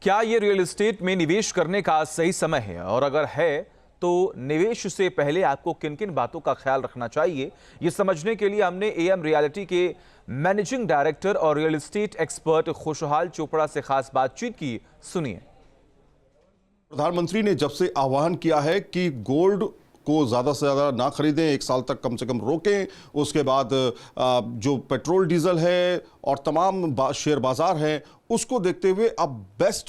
क्या ये real estate में निवेश करने का सही समय है, और अगर है तो निवेश से पहले आपको किन किन बातों का ख्याल रखना चाहिए, ये समझने के लिए हमने एएम रियलिटी के मैनेजिंग डायरेक्टर और रियल एस्टेट एक्सपर्ट खुशहाल चोपड़ा से खास बातचीत की। सुनिए। प्रधानमंत्री ने जब से आह्वान किया है कि गोल्ड को ज़्यादा से ज़्यादा ना खरीदें, 1 साल तक कम से कम रोकें, उसके बाद जो पेट्रोल डीजल है और तमाम शेयर बाजार हैं, उसको देखते हुए अब बेस्ट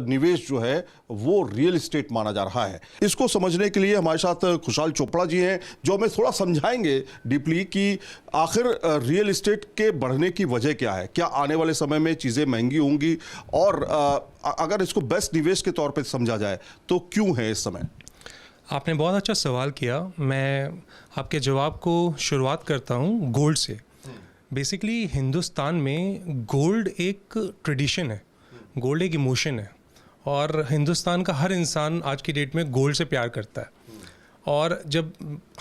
निवेश जो है वो रियल एस्टेट माना जा रहा है। इसको समझने के लिए हमारे साथ खुशहाल चोपड़ा जी हैं, जो हमें थोड़ा समझाएंगे डीपली कि आखिर रियल एस्टेट के बढ़ने की वजह क्या है, क्या आने वाले समय में चीज़ें महंगी होंगी, और अगर इसको बेस्ट निवेश के तौर पर समझा जाए तो क्यों है इस समय। आपने बहुत अच्छा सवाल किया। मैं आपके जवाब को शुरुआत करता हूँ गोल्ड से। बेसिकली हिंदुस्तान में गोल्ड एक ट्रेडिशन है, गोल्ड एक इमोशन है, और हिंदुस्तान का हर इंसान आज की डेट में गोल्ड से प्यार करता है। और जब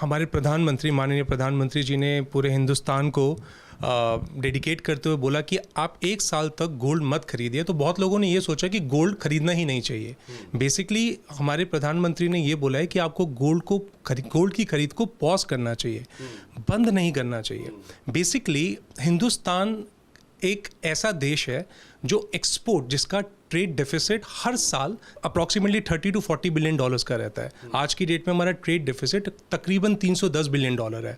हमारे प्रधानमंत्री, माननीय प्रधानमंत्री जी ने पूरे हिंदुस्तान को डेडिकेट करते हुए बोला कि आप 1 साल तक गोल्ड मत खरीदिए, तो बहुत लोगों ने ये सोचा कि गोल्ड खरीदना ही नहीं चाहिए। बेसिकली हमारे प्रधानमंत्री ने ये बोला है कि आपको गोल्ड की खरीद को पॉज करना चाहिए, बंद नहीं करना चाहिए। बेसिकली हिंदुस्तान एक ऐसा देश है जो एक्सपोर्ट, जिसका ट्रेड डेफिसिट हर साल अप्रॉक्सीमेटली 30 to 40 बिलियन डॉलर्स का रहता है। आज की डेट में हमारा ट्रेड डेफिसिट तकरीबन 310 बिलियन डॉलर है।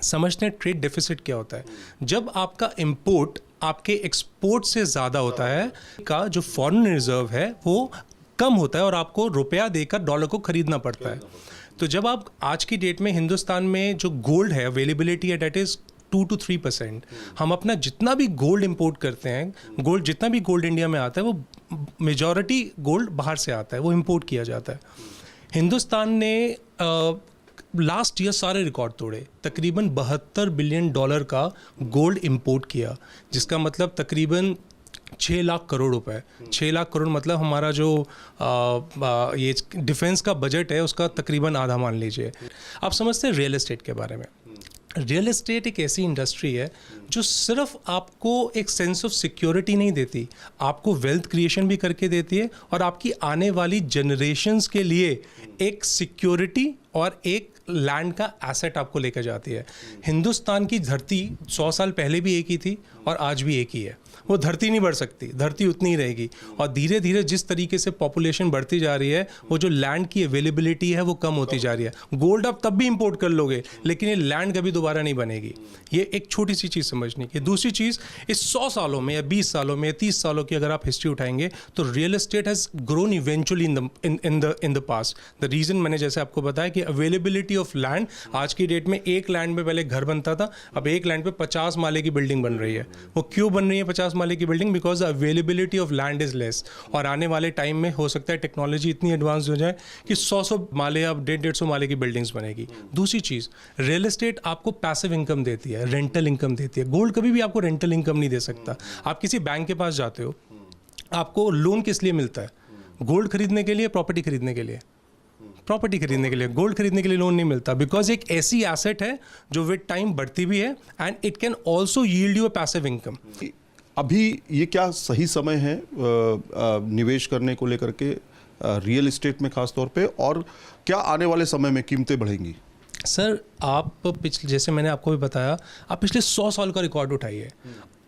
समझते हैं ट्रेड डेफिसिट क्या होता है। जब आपका इंपोर्ट आपके एक्सपोर्ट से ज़्यादा होता है, का जो फॉरेन रिजर्व है वो कम होता है और आपको रुपया देकर डॉलर को खरीदना पड़ता है। तो जब आप आज की डेट में हिंदुस्तान में जो गोल्ड है, अवेलेबिलिटी है डेट इज़ 2 to 3%। हम अपना जितना भी गोल्ड इंपोर्ट करते हैं, जितना भी गोल्ड इंडिया में आता है, वो मेजॉरिटी गोल्ड बाहर से आता है, वो इंपोर्ट किया जाता है। हिंदुस्तान ने लास्ट ईयर सारे रिकॉर्ड तोड़े, तकरीबन 72 बिलियन डॉलर का गोल्ड इंपोर्ट किया, जिसका मतलब तकरीबन 6 लाख करोड़ रुपए। 6 लाख करोड़ मतलब हमारा जो ये डिफेंस का बजट है उसका तकरीबन आधा मान लीजिए। आप समझते हैं रियल एस्टेट के बारे में। रियल एस्टेट एक ऐसी इंडस्ट्री है जो सिर्फ आपको एक सेंस ऑफ सिक्योरिटी नहीं देती, आपको वेल्थ क्रिएशन भी करके देती है, और आपकी आने वाली जनरेशन्स के लिए एक सिक्योरिटी और एक लैंड का एसेट आपको लेकर जाती है। हिंदुस्तान की धरती 100 साल पहले भी एक ही थी और आज भी एक ही है। वो धरती नहीं बढ़ सकती, धरती उतनी ही रहेगी। और धीरे धीरे जिस तरीके से पॉपुलेशन बढ़ती जा रही है, वो जो लैंड की अवेलेबिलिटी है वो कम होती जा रही है। गोल्ड आप तब भी इंपोर्ट कर लोगे, लेकिन ये लैंड कभी दोबारा नहीं बनेगी। ये एक छोटी सी चीज़ समझनी है। दूसरी चीज़, इस 100 सालों में या 20 सालों में या 30 सालों की अगर आप हिस्ट्री उठाएंगे तो real estate has grown eventually in the past. The reason मैंने जैसे आपको बताया कि अवेलेबिलिटी ऑफ लैंड, आज की डेट में एक लैंड में पहले घर बनता था, अब एक लैंड पे 50 माले की बिल्डिंग बन रही है। वो क्यों बन रही है 50 माले की building? Because the availability of land is less. और आने वाले टाइम में हो सकता है टेक्नोलॉजी इतनी एडवांस हो जाए कि 100 माले, अब 150 माले की बिल्डिंग्स बनेगी। दूसरी चीज़, रियल एस्टेट आपको पैसिव इनकम देती है, रेंटल इनकम देती है। गोल्ड कभी भी आपको रेंटल इनकम नहीं दे सकता। आप किसी बैंक के पास जाते हो, आपको लोन किस लिए मिलता है? गोल्ड खरीदने के लिए, प्रॉपर्टी खरीदने के लिए? प्रॉपर्टी खरीदने के लिए। गोल्ड खरीदने के लिए लोन नहीं मिलता, बिकॉज एक ऐसी एसेट है जो विद टाइम बढ़ती भी है and it can also yield you a passive income. अभी ये क्या सही समय है निवेश करने को लेकर के रियल एस्टेट में खास तौर पे, और क्या आने वाले समय में कीमतें बढ़ेंगी? सर, आप जैसे मैंने आपको भी बताया, आप पिछले 100 साल का रिकॉर्ड उठाइए।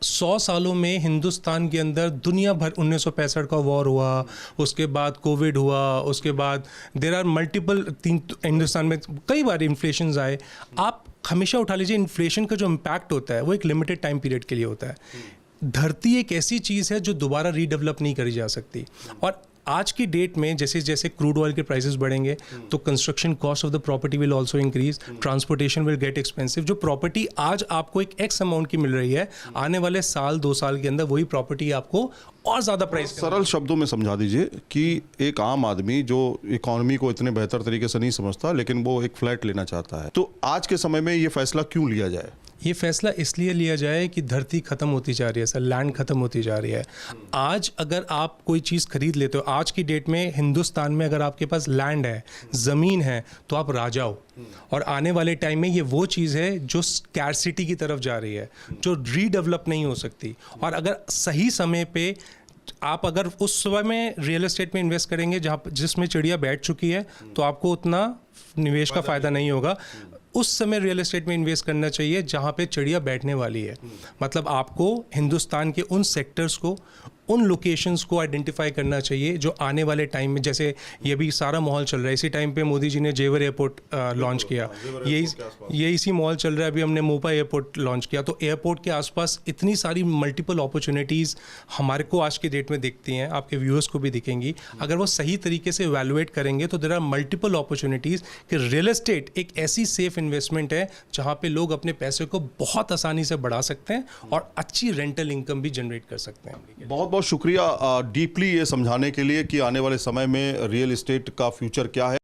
100 सालों में हिंदुस्तान के अंदर दुनिया भर 1965 का वॉर हुआ, उसके बाद कोविड हुआ, उसके बाद देयर आर मल्टीपल, हिंदुस्तान में कई बार इन्फ्लेशन आए। आप हमेशा उठा लीजिए, इन्फ्लेशन का जो इम्पैक्ट होता है वो एक लिमिटेड टाइम पीरियड के लिए होता है। धरती एक ऐसी चीज़ है जो दोबारा रीडेवलप नहीं करी जा सकती। और आज की डेट में जैसे जैसे क्रूड ऑयल के प्राइसेस बढ़ेंगे तो construction cost of the property will also increase, transportation will get expensive. जो प्रॉपर्टी आज आपको एक एक्स अमाउंट की मिल रही है, आने वाले साल 2 साल के अंदर वही प्रॉपर्टी आपको और ज़्यादा प्राइस। सरल शब्दों में समझा दीजिए कि एक आम आदमी जो इकोनॉमी को इतने बेहतर तरीके से नहीं समझता, लेकिन वो एक फ्लैट लेना चाहता है, तो आज के समय में ये फैसला क्यों लिया जाए? ये फैसला इसलिए लिया जाए कि धरती ख़त्म होती जा रही है सर, लैंड ख़त्म होती जा रही है। आज अगर आप कोई चीज़ खरीद लेते हो, आज की डेट में हिंदुस्तान में अगर आपके पास लैंड है, ज़मीन है, तो आप राजा हो। और आने वाले टाइम में ये वो चीज़ है जो स्कैरसिटी की तरफ जा रही है, जो रीडेवलप नहीं हो सकती। और अगर सही समय पे आप अगर उस समय में रियल एस्टेट में इन्वेस्ट करेंगे जहाँ जिसमें चिड़िया बैठ चुकी है, तो आपको उतना निवेश का फ़ायदा नहीं होगा। उस समय रियल एस्टेट में इन्वेस्ट करना चाहिए जहाँ पे चिड़िया बैठने वाली है। मतलब आपको हिंदुस्तान के उन सेक्टर्स को, उन लोकेशंस को आइडेंटिफाई करना चाहिए जो आने वाले टाइम में, जैसे ये भी सारा माहौल चल रहा है, इसी टाइम पे मोदी जी ने जेवर एयरपोर्ट लॉन्च किया, ये इसी माहौल चल रहा है, अभी हमने मोपा एयरपोर्ट लॉन्च किया। तो एयरपोर्ट के आसपास इतनी सारी मल्टीपल अपॉर्चुनिटीज़ हमारे को आज की डेट में दिखती हैं, आपके व्यूअर्स को भी दिखेंगी। अगर वो सही तरीके से इवैल्यूएट करेंगे तो देयर आर मल्टीपल अपॉर्चुनिटीज़ कि रियल एस्टेट एक ऐसी सेफ इन्वेस्टमेंट है जहाँ पे लोग अपने पैसे को बहुत आसानी से बढ़ा सकते हैं और अच्छी रेंटल इनकम भी जनरेट कर सकते हैं। बहुत बहुत शुक्रिया डीपली ये समझाने के लिए कि आने वाले समय में रियल एस्टेट का फ्यूचर क्या है।